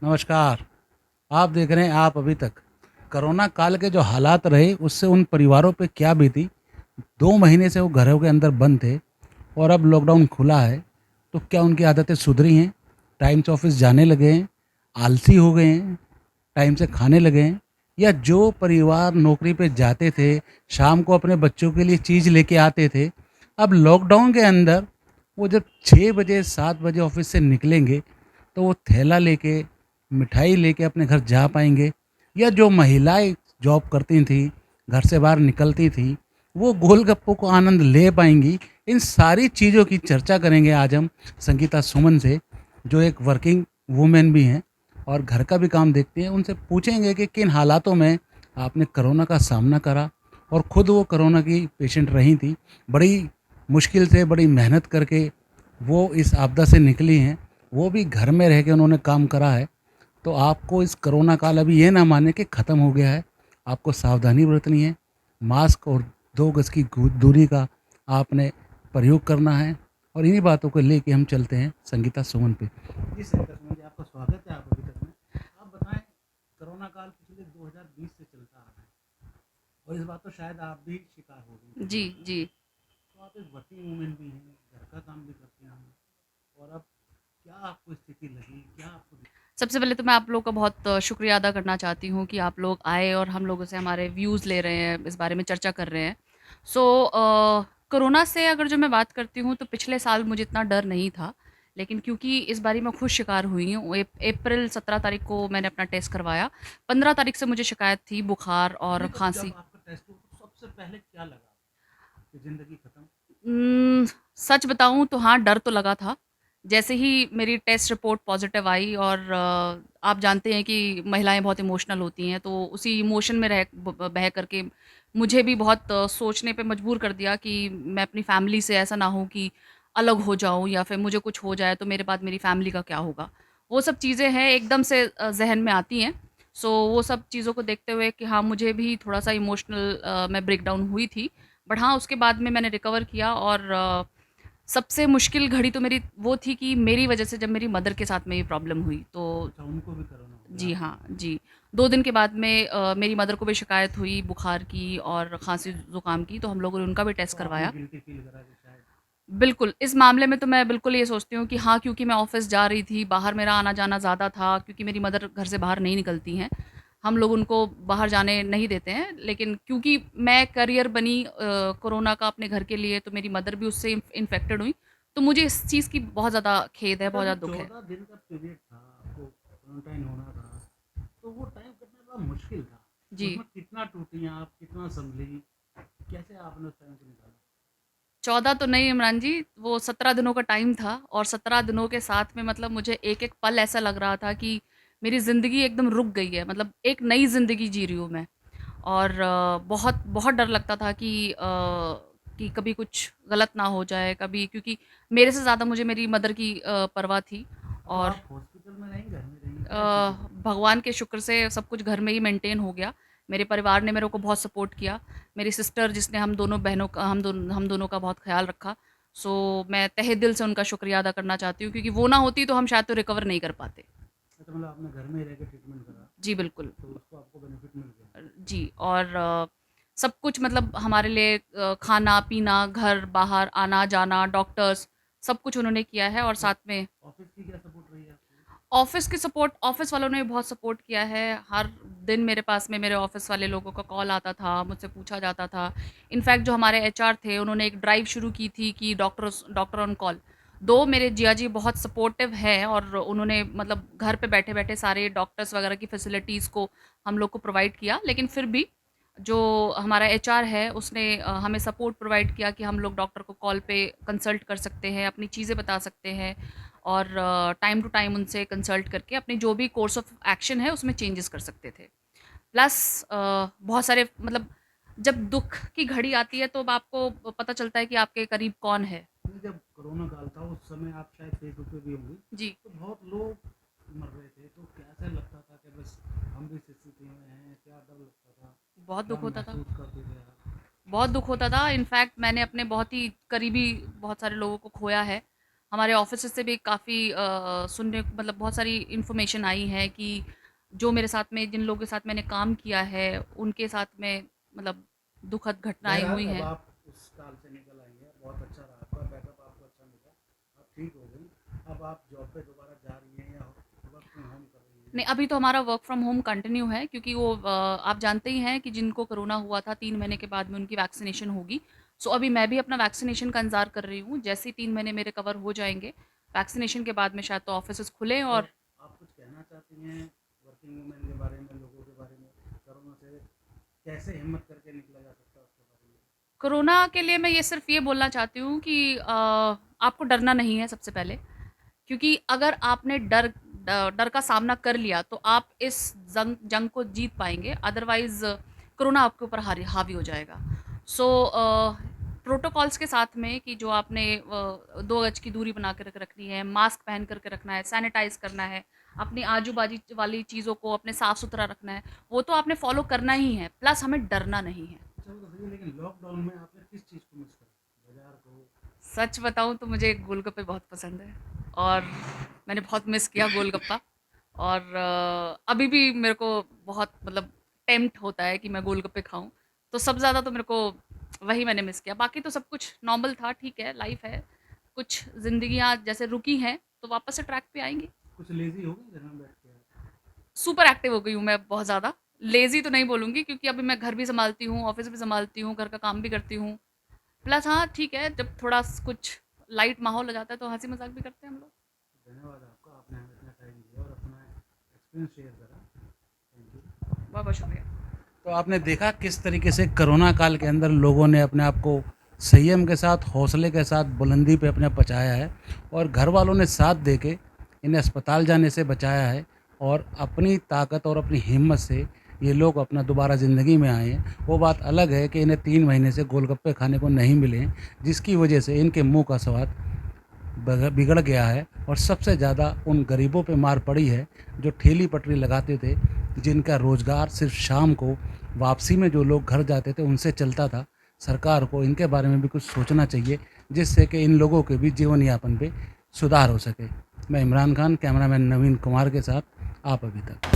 नमस्कार। आप देख रहे हैं आप अभी तक। कोरोना काल के जो हालात रहे उससे उन परिवारों पे क्या बीती। 2 महीने से वो घरों के अंदर बंद थे और अब लॉकडाउन खुला है, तो क्या उनकी आदतें सुधरी हैं? टाइम से ऑफ़िस जाने लगे हैं, आलसी हो गए हैं, टाइम से खाने लगे हैं? या जो परिवार नौकरी पे जाते थे, शाम को अपने बच्चों के लिए चीज़ लेके आते थे, अब लॉकडाउन के अंदर वो जब 6 बजे 7 बजे ऑफ़िस से निकलेंगे, तो वो थैला लेके, मिठाई लेके अपने घर जा पाएँगे? या जो महिलाएँ जॉब करती थीं, घर से बाहर निकलती थीं, वो गोलगप्पों को आनंद ले पाएँगी? इन सारी चीज़ों की चर्चा करेंगे आज हम संगीता सुमन से, जो एक वर्किंग वूमेन भी हैं और घर का भी काम देखती हैं। उनसे पूछेंगे कि किन हालातों में आपने कोरोना का सामना करा और खुद वो कोरोना की पेशेंट रही थी। बड़ी मुश्किल से, बड़ी मेहनत करके वो इस आपदा से निकली हैं। वो भी घर में रह के उन्होंने काम करा है। तो आपको इस कोरोना काल अभी ये ना माने कि ख़त्म हो गया है। आपको सावधानी बरतनी है। मास्क और 2 गज़ की दूरी का आपने प्रयोग करना है और इन्हीं बातों को लेके हम चलते हैं संगीता सुमन पे। जी संगीता सुमन जी, आपका स्वागत है आप अभी तक में। आप बताएं, कोरोना काल पिछले 2020 से चलता आ रहा है और इस बात तो शायद आप भी शिकार हो गई जी, कोरोना का। जी। तो आप एक वर्किंग वूमेन भी हैं, घर का काम भी करती हैं और अब क्या आपको स्थिति लगी? क्या आपको सबसे पहले तो मैं आप लोग का बहुत शुक्रिया अदा करना चाहती हूँ कि आप लोग आए और हम लोगों से हमारे व्यूज़ ले रहे हैं, इस बारे में चर्चा कर रहे हैं। सो कोरोना से अगर जो मैं बात करती हूँ तो पिछले साल मुझे इतना डर नहीं था, लेकिन क्योंकि इस बारी मैं खुद शिकार हुई हूँ। अप्रैल 17 तारीख को मैंने अपना टेस्ट करवाया। 15 तारीख से मुझे शिकायत थी बुखार और नहीं, तो जब खाँसी। आपका टेस्ट हुआ तो सबसे पहले क्या लगा कि ज़िंदगी खत्म? उम, सच बताऊँ तो हाँ, डर तो लगा था। जैसे ही मेरी टेस्ट रिपोर्ट पॉज़िटिव आई और आप जानते हैं कि महिलाएँ बहुत इमोशनल होती हैं, तो उसी इमोशन में रह ब बह कर के मुझे भी बहुत सोचने पे मजबूर कर दिया कि मैं अपनी फ़ैमिली से ऐसा ना हो कि अलग हो जाऊँ या फिर मुझे कुछ हो जाए तो मेरे बाद मेरी फ़ैमिली का क्या होगा? वो सब चीज़ें हैं एकदम से ज़हन में आती हैं। सो वो सब चीज़ों को देखते हुए कि हाँ, मुझे भी थोड़ा-सा इमोशनल मैं ब्रेकडाउन हुई थी। बट हाँ, उसके बाद में मैंने रिकवर किया और सबसे मुश्किल घड़ी तो मेरी वो थी कि मेरी वज़ह से जब मेरी मदर के साथ में ये प्रॉब्लम हुई, तो अच्छा, उनको भी कोरोना हो गया जी आपकी हाँ, मदर को? जी। 2 दिन के बाद में मेरी मदर को भी शिकायत हुई बुखार की और खाँसी-ज़ुकाम की, तो हम लोगों ने उनका भी टेस्ट तो आपने करवाया। गिल्टी फ़ील करा कि शायद बिल्कुल, इस मामले में तो मैं बिल्कुल ये सोचती हूँ कि हाँ, क्योंकि मैं ऑफ़िस जा रही थी, बाहर मेरा आना-जाना ज़्यादा था क्योंकि मेरी मदर घर से बाहर नहीं निकलती हैं। हम लोग उनको बाहर जाने नहीं देते हैं, लेकिन क्योंकि मैं कैरियर बनी कोरोना का अपने घर के लिए, तो मेरी मदर भी उससे इन्फेक्टेड हुई। तो मुझे इस चीज़ की बहुत ज़्यादा खेद है, अच्छा, बहुत जो ज़्यादा दुःख है। 14 दिन का पीरियड था, आपको क्वारंटाइन होना था, तो वो टाइम कितना बड़ा मुश्किल था। जी। उसमें कितना टूटी आप, कितना सँभली, कैसे आपने उस टाइम को निकाला? 14 तो नहीं इमरान जी, वो 17 दिनों का टाइम था और 17 दिनों के साथ में मतलब मुझे एक-एक पल ऐसा लग रहा था कि मेरी ज़िंदगी एकदम रुक गई है। मतलब एक नई ज़िंदगी जी रही हूँ मैं और बहुत बहुत डर लगता था कि कभी कुछ गलत ना हो जाए, कभी क्योंकि मेरे से ज़्यादा मुझे मेरी मदर की परवाह थी तो और आप हॉस्पिटल में रहीं, घर में रहीं, अ, क्या स्थिति रही? भगवान के शुक्र से सब कुछ घर में ही मेंटेन हो गया। मेरे परिवार ने मेरे को बहुत सपोर्ट किया। मेरी सिस्टर जिसने हम दोनों का बहुत ख़्याल रखा। सो मैं तहे दिल से उनका शुक्रिया अदा करना चाहती हूँ क्योंकि वो ना होती तो हम शायद तो रिकवर नहीं कर पाते। अच्छा, मतलब आपने घर में ही रह के ट्रीटमेंट करा, जी, बिल्कुल। तो उसको आपको बेनिफिट मिल गया। जी और सब कुछ मतलब हमारे लिए खाना-पीना, घर, बाहर आना-जाना, डॉक्टर्स सब कुछ उन्होंने किया है और और साथ में ऑफ़िस की क्या सपोर्ट रही है आपकी? ऑफ़िस वालों ने भी बहुत सपोर्ट किया है। हर दिन मेरे पास में मेरे ऑफ़िस वाले लोगों का कॉल आता था, मुझसे पूछा जाता था। इनफैक्ट जो हमारे एचआर थे, उन्होंने एक ड्राइव शुरू की थी कि डॉक्टर ऑन कॉल। दो मेरे जीजा जी बहुत सपोर्टिव हैं और उन्होंने मतलब घर पे बैठे-बैठे सारे डॉक्टर्स वगैरह की फैसिलिटीज़ को हम लोग को प्रोवाइड किया। लेकिन फिर भी जो हमारा एचआर है, उसने हमें सपोर्ट प्रोवाइड किया कि हम लोग डॉक्टर को कॉल पे कंसल्ट कर सकते हैं, अपनी चीज़ें बता सकते हैं और टाइम टू टाइम उनसे कंसल्ट करके अपनी जो भी कोर्स ऑफ एक्शन है उसमें चेंजेस कर सकते थे। प्लस बहुत सारे मतलब जब दुःख की घड़ी आती है तो अब आपको पता चलता है कि आपके करीब कौन है। नहीं, जब कोरोना काल था उस समय आप शायद फेसबुक पे भी होंगी, जी, तो बहुत लोग मर रहे थे, तो कैसा लगता था कि बस हम भी इस स्थिति में हैं? क्या डर लगता था? बहुत क्या दुःख होता था। महसूस करते थे आप? बहुत दुःख होता था। इनफैक्ट मैंने अपने बहुत ही करीबी बहुत सारे लोगों को खोया है। हमारे ऑफिस से भी काफ़ी सुनने मतलब बहुत सारी इन्फॉर्मेशन आई है कि जो मेरे साथ में जिन लोगों के साथ मैंने काम किया है उनके साथ में मतलब दुखद घटनाएं बहरहाल हुई अब हैं। आप उस काल से निकल आई हैं, बहुत अच्छा रहा आपका बैकअप, आपको अच्छा मिला, आप ठीक हो गई। अब आप जॉब पे दोबारा जा रही हैं या वर्क फ्रॉम होम कर रही हैं? नहीं, अभी तो हमारा वर्क फ्रॉम होम कंटिन्यू है क्योंकि वो आप जानते ही हैं कि जिनको कोरोना हुआ था 3 महीने के बाद में उनकी वैक्सीनेशन होगी। सो अभी मैं भी अपना वैक्सीनेशन का इंतज़ार कर रही हूँ। जैसे ही 3 महीने मेरे कवर हो जाएँगे, वैक्सीनेशन के बाद में शायद तो ऑफ़िसेज़ खुलें तो और आप कुछ कहना चाहती हैं वर्किंग वूमेन के बारे में, लोगों के बारे में, कोरोना से कैसे हिम्मत करके निकला जा सकता है उसके बारे में? कोरोना के लिए मैं ये सिर्फ़ ये बोलना चाहती हूँ कि आपको डरना नहीं है सबसे पहले। क्योंकि अगर आपने डर का सामना कर लिया तो आप इस जंग जंग को जीत पाएँगे, अदरवाइज़ कोरोना आपके ऊपर हावी हो जाएगा। सो प्रोटोकॉल्स के साथ में कि जो आपने 2 गज की दूरी बना के रखनी है, मास्क पहन कर के रखना है, सैनिटाइज़ करना है, अपनी आजू-बाजू वाली चीज़ों को अपने साफ-सुथरा रखना है, वो तो आपने फ़ॉलो करना ही है, प्लस हमें डरना नहीं है। अच्छा वो तो सही है, लेकिन लॉकडाउन में आपने किस चीज़ को मिस करा? बाज़ार को? सच बताऊँ तो मुझे गोलगप्पे बहुत पसंद है और मैंने बहुत मिस किया गोलगप्पा और अभी भी मेरे को बहुत मतलब टेम्प्ट होता है कि मैं गोलगप्पे खाऊँ। तो सबसे ज़्यादा तो मेरे को वही मैंने मिस किया। बाकी तो सब कुछ नॉर्मल था, ठीक है, लाइफ़ है। कुछ ज़िंदगियाँ जैसे रुकी हैं, तो वापस से ट्रैक पे आएँगी। कुछ लेज़ी हो गई घर में बैठ के आप? सुपर एक्टिव हो गई हूँ मैं बहुत ज़्यादा। लेज़ी तो नहीं बोलूँगी क्योंकि अभी मैं घर भी सँभालती हूँ, ऑफ़िस भी सँभालती हूँ, घर का काम भी करती हूँ। प्लस हाँ, ठीक है, जब थोड़ा कुछ लाइट माहौल हो जाता है तो हँसी मज़ाक भी करते हैं हम लोग। धन्यवाद आपका, आपने हमें इतना टाइम दिया और अपना एक्सपीरियंस शेयर करा। Thank you. बहुत-बहुत शुक्रिया। तो आपने देखा किस तरीके से कोरोना काल के अंदर लोगों ने अपने आप को संयम के साथ, हौसले के साथ बुलंदी पे अपने पहुँचाया है और घर वालों ने साथ दे के इन्हें अस्पताल जाने से बचाया है और अपनी ताकत और अपनी हिम्मत से ये लोग अपना दोबारा ज़िंदगी में आए हैं। वो बात अलग है कि इन्हें 3 महीने से गोलगप्पे खाने को नहीं मिले हैं, जिसकी वजह से इनके मुँह का स्वाद बिगड़ गया है और सबसे ज़्यादा उन गरीबों पे मार पड़ी है जो ठेली पटरी लगाते थे, जिनका रोज़गार सिर्फ शाम को वापसी में जो लोग घर जाते थे उनसे चलता था। सरकार को इनके बारे में भी कुछ सोचना चाहिए जिससे कि इन लोगों के भी जीवन यापन पे सुधार हो सके। मैं इमरान खान, कैमरामैन नवीन कुमार के साथ आप अभी तक।